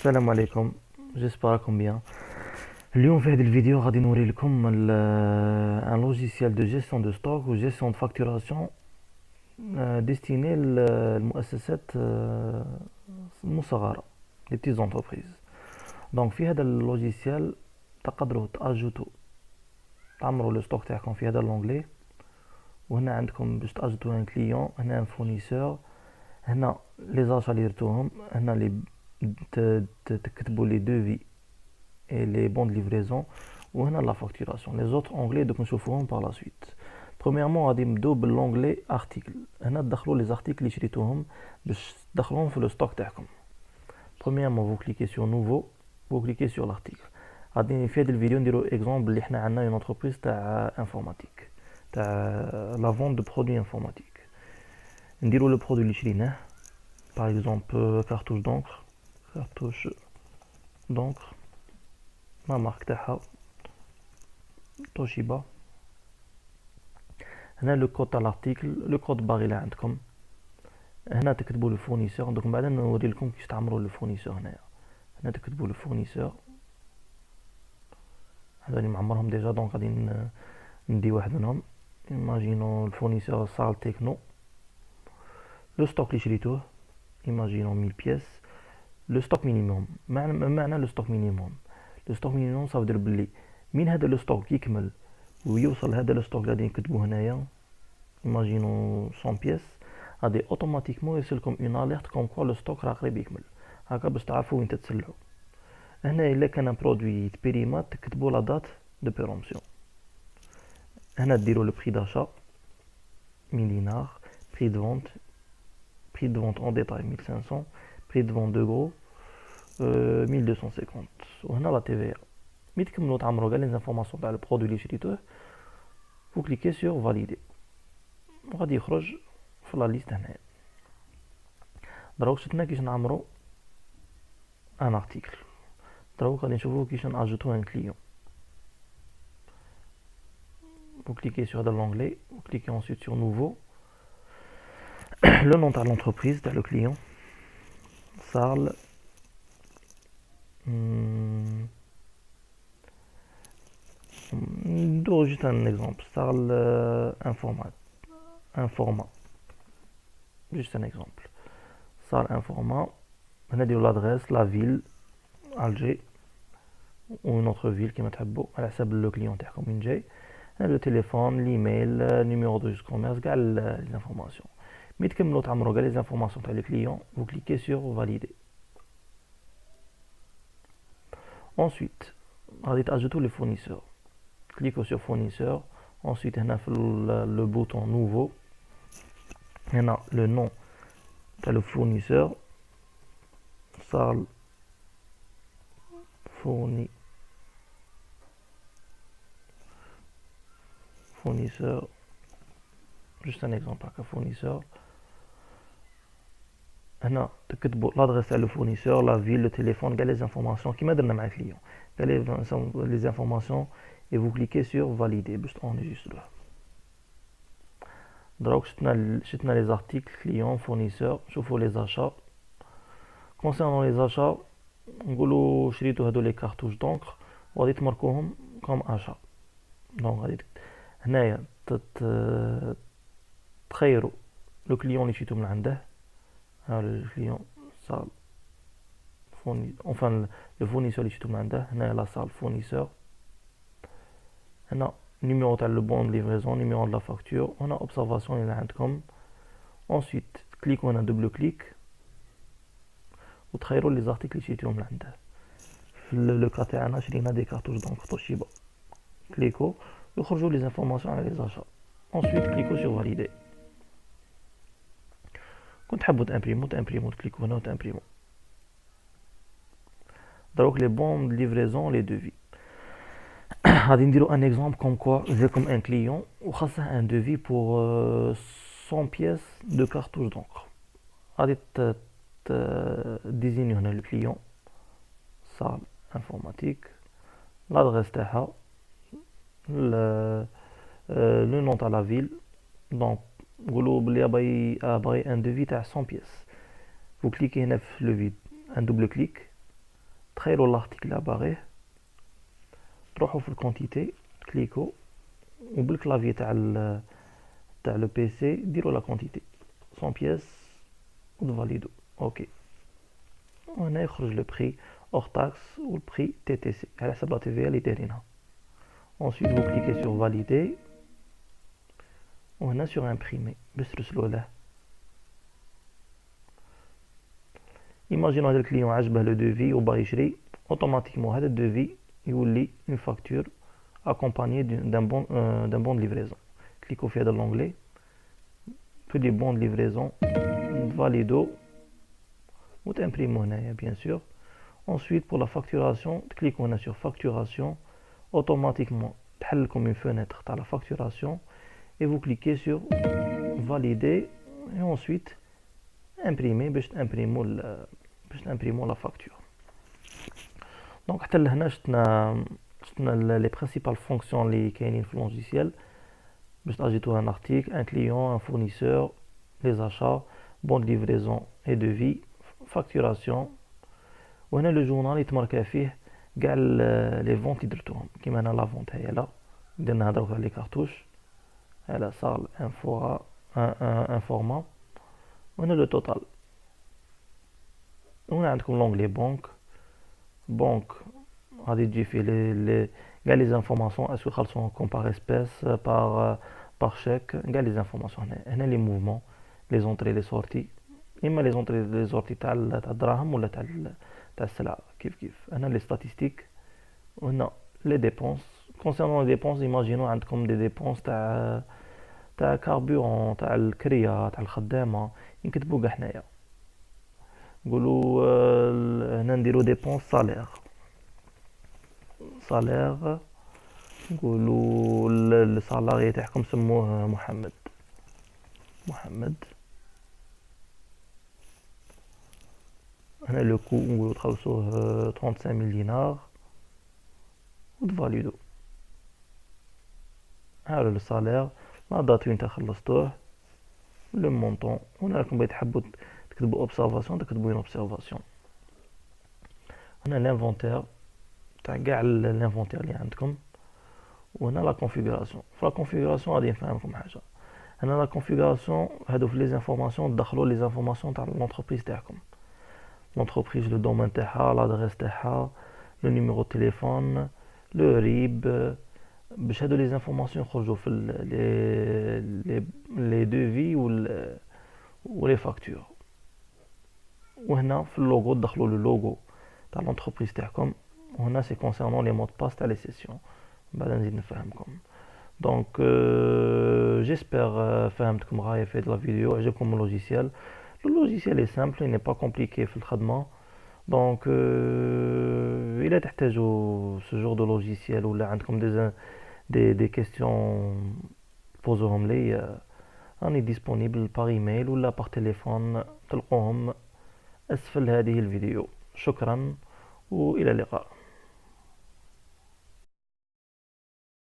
السلام عليكم. j'espère راكم bien. اليوم في هذا الفيديو غادي نوري لكم un logiciel de gestion de stock ou gestion de facturation destiné للمؤسسات المصغرة les petites entreprises. donc في هذا اللوجيسيال تقدروا تاجوتوا تعمروا لو ستوك تاعكم في هذا لونغلي، وهنا عندكم باش تاجوتوا ان كليون، هنا ان فورنيسور، هنا لي زاشا اللي درتوهم، هنا لي تكتبوا لي دوفي et les bons de livraison وهنا la facturation. les autres onglets دوك نشوفوهم par la suite. premièrement غادي نبداو باللونغلي article. هنا تدخلوا لي زارتيكل اللي شريتوهم باش تدخلوهم في لو ستوك تاعكم. premièrement vous cliquez sur nouveau, vous cliquez sur l'article. غادي في هذا الفيديو نديرو اكزومبل اللي حنا عندنا اون انتربريز تاع انفورماتيك، تاع لا فونت دو برودوي انفورماتيك. نديرو لو برودوي اللي شريناه par exemple cartouche d'encre، cartouche d'encre ما مارك تاعها توشيبا. هنا لو كود تاع لارتيكل، لو كود باغي اللي عندكم. هنا تكتبوا لو فورنيسور، دوك من بعد نوري لكم كيفاش تعمروا لو فورنيسور. هنا تكتبوا لو فورنيسور، هذا اللي معمرهم ديجا، دونك غادي ندي واحد منهم. ايماجينو الفورنيسور سال تكنو. لو ستوك اللي شريتوه ايماجينو 1000 بياس. لو ستوك مينيموم، معنى لو ستوك مينيموم، لو ستوك مينيموم صافدير بلي من هذا لو ستوك يكمل ويوصل هذا لو ستوك اللي غادي نكتبوه هنايا ايماجينو 100 بياس، غادي اوتوماتيكمون يرسلكم اون اليرت كوم كوا لو ستوك راه قريب يكمل، هكا باش تعرفوا وين تتسلعوا. هنا الا كان برودوي بيريمات تكتبوا لا دات دو بيرومسيون. هنا ديروا لو بري داشا 1000 دينار، بري دو فونت، بري دو فونت اون ديتاي 1500، بري دو فونت دو غرو 1250. وهنا لا تي في. مي تكملوا تعمروا كاع لي زانفورماسيون تاع البرودوي اللي شريتوه، فو كليكي سور فاليدي وغادي يخرج في لا ليست هنايا. دروك شفنا كيش نعمروا ان ارتيكل، دروك غادي نشوفوا كيش ناجوتو ان كليون. فو كليكي سور هذا لونغلي، فو كليكي ensuite sur nouveau. le nom تاع l'entreprise تاع لو كليون سارل ندو جوست ان اكزومبل، سارل انفورما، جوست ان اكزومبل، سارل انفورما. هنا نديرو لادريس، لا فيل الجي ou une autre ville كيما تحبوا على حسب لو كليون تاعكم من جاي. هنا لو تليفون، ليميل، نيميرو دو جوست كوميرس، كاع لي زانفورماسيون. مي تكملوا تعمروا كاع لي زانفورماسيون تاع لو كليون، vous cliquez sur valider. ensuite غادي تاجوتو لي فورنيسور، cliquez sur fournisseur. ensuite هنا في le bouton nouveau، هنا le nom تاع le fournisseur سال fournisseur، juste un exemple هكا fournisseur. هنا تكتبوا لادريس تاع لو فورنيسور، لا فيل، لو تليفون، كاع لي زانفورماسيون كيما درنا مع الكليون، كاع لي زانفورماسيون. et vous cliquez sur valider باش تونجستروها. دروك شتنا لي زارتيكل كليون فورنيسور. شوفوا لي زاشا. كونسيرنون لي زاشا نقولوا شريتو هادو لي كارتوش دونكر وغادي تماركوهم كوم اشا. دونك غادي هنايا تخيروا لو كليون اللي شريتو من عنده. ها الكليون سال فوني، enfin لو فورنيسور اللي شريتو من عنده. هنايا لا سال فورنيسور، هنا نيميرو تاع لو بون ليفريزون، نيميرو لا فاكتور، هنا اوبسيرفاسيون اللي عندكم. ensuite كليكو هنا دوبل كليك وتخيروا لي زارتيكل اللي شريتوهم من عنده. في لو كا تاعنا شرينا دي كارتوش دونك توشيبا، كليكو يخرجوا لي زانفورماسيون على لي زاشا. ensuite كليكو سور فاليدي. كنت تحبوا تامبريمو تكليكو هنا وتامبريمو. دروك لي بون ليفريزون لي دوفي. غادي نديرو ان اكزومبل كوم كوا جاكم ان كليون وخاصه ان دوفي بور 100 بياس دو كارتوش دونكر. غادي ديزينيو هنا لو كليون سال انفورماتيك، لادريس تاعها، لو نون تاع لا فيل. دونك نقولوا بلي باغي ان دوفي تاع 100 بياس. vous cliquez هنا في لو فيد، ان دوبل كليك تخيلوا لارتيكل اباغيه، تروحوا في الكونتيتي كليكو وبالكلافي تاع لو بي سي ديروا لا كونتيتي 100 بياس وتفاليدو اوكي. وهنا يخرج لو بري اور تاكس والبري تي تي سي على حسب لا تي في اللي دايرينها. ensuite vous cliquez sur valider وهنا sur imprimer باش ترسلوا له. ايماجينو هذا الكليون عجبه لو دوفي وبغى يشري، اوتوماتيكمون هذا الدوفي يولي اون فاكتور accompagné d'un bon de livraison. Cliquez في هذا l'onglet في دي بون de livraison valido وتimprimo هنايا bien sûr. Ensuite pour la facturation cliquez هنا sur facturation, automatiquement تحل لكم une fenêtre تاع la facturation et vous cliquez sur valider et ensuite imprimer باش تimprimo la facture. Donc حتى لهنا شفنا les principales fonctions اللي كاينين في اللوجيسيال باش تاجيتو ان article, un client, un fournisseur, les achats, bon de livraison et devis, facturation. وهنا لو جورنال يتماركا فيه كاع لي فونت اللي درتوهم كيما هنا لا فونت هي لا درنا دروك على لي كارتوش على صال ان فورما. وهنا لو توتال. وهنا عندكم لونغلي بونك غادي تجي فيه لي كاع لي زانفورماسيون اسكو خلصوكم باغ اسبيس باغ شيك كاع لي زانفورماسيون. هنا لي موفمون لي زونطري لي سورتي، اما لي زونطري لي سورتي تاع الدراهم ولا تاع السلعه كيف. هنا لي ستاتيستيك وهنا لي ديبونس. كونسيرنون لي ديبونس ايماجينو عندكم دي ديبونس تاع كاربورون تاع الكريا تاع الخدامه ينكتبوا كاع هنايا. نقولوا هنا نديرو ديبونس صالير نقولوا الصالاري تاعكم سموه محمد. هنا لو كو نقولوا تخلصوه 35000 دينار وتفاليدو. هذا لو صالير لا دات وين خلصتوه لو مونطون. هنا راكم بغيتو تحبوا تكتبوا اوبسيرفاسيون تكتبوا اون اوبسيرفاسيون. هنا لانفونتير تاع كاع الانفونتير اللي عندكم. وهنا لا كونفيغوراسيون. في لا كونفيغوراسيون غادي نفهمكم حاجه. هنا لا كونفيغوراسيون هادو في لي زانفورماسيون تدخلوا لي زانفورماسيون تاع لونتربريز تاعكم، لونتربريز لو دومين تاعها لادريس تاعها لو نيميرو تليفون لو ريب باش هادو لي زانفورماسيون يخرجوا في لي دوفي ولي فاكتور. وهنا في اللوغو تدخلوا لو لوغو تاع لونتربريز تاعكم. وهنا سي كونسيرنون لي مود باس تاع لي سيسيون بعد نزيد نفهمكم. دونك جيسبر فهمتكم غاية في هاد لا فيديو، عجبكم اللوجيسيال. اللوجيسيال اي سامبل ني با كومبليكي في الخدمه. دونك الى تحتاجوا سو جور دو لوجيسيال ولا عندكم دي كيستيون بوزوهم لي راني ديسپونيبل باغ ايميل ولا باغ تليفون تلقوهم اسفل هذه الفيديو. شكرا والى اللقاء.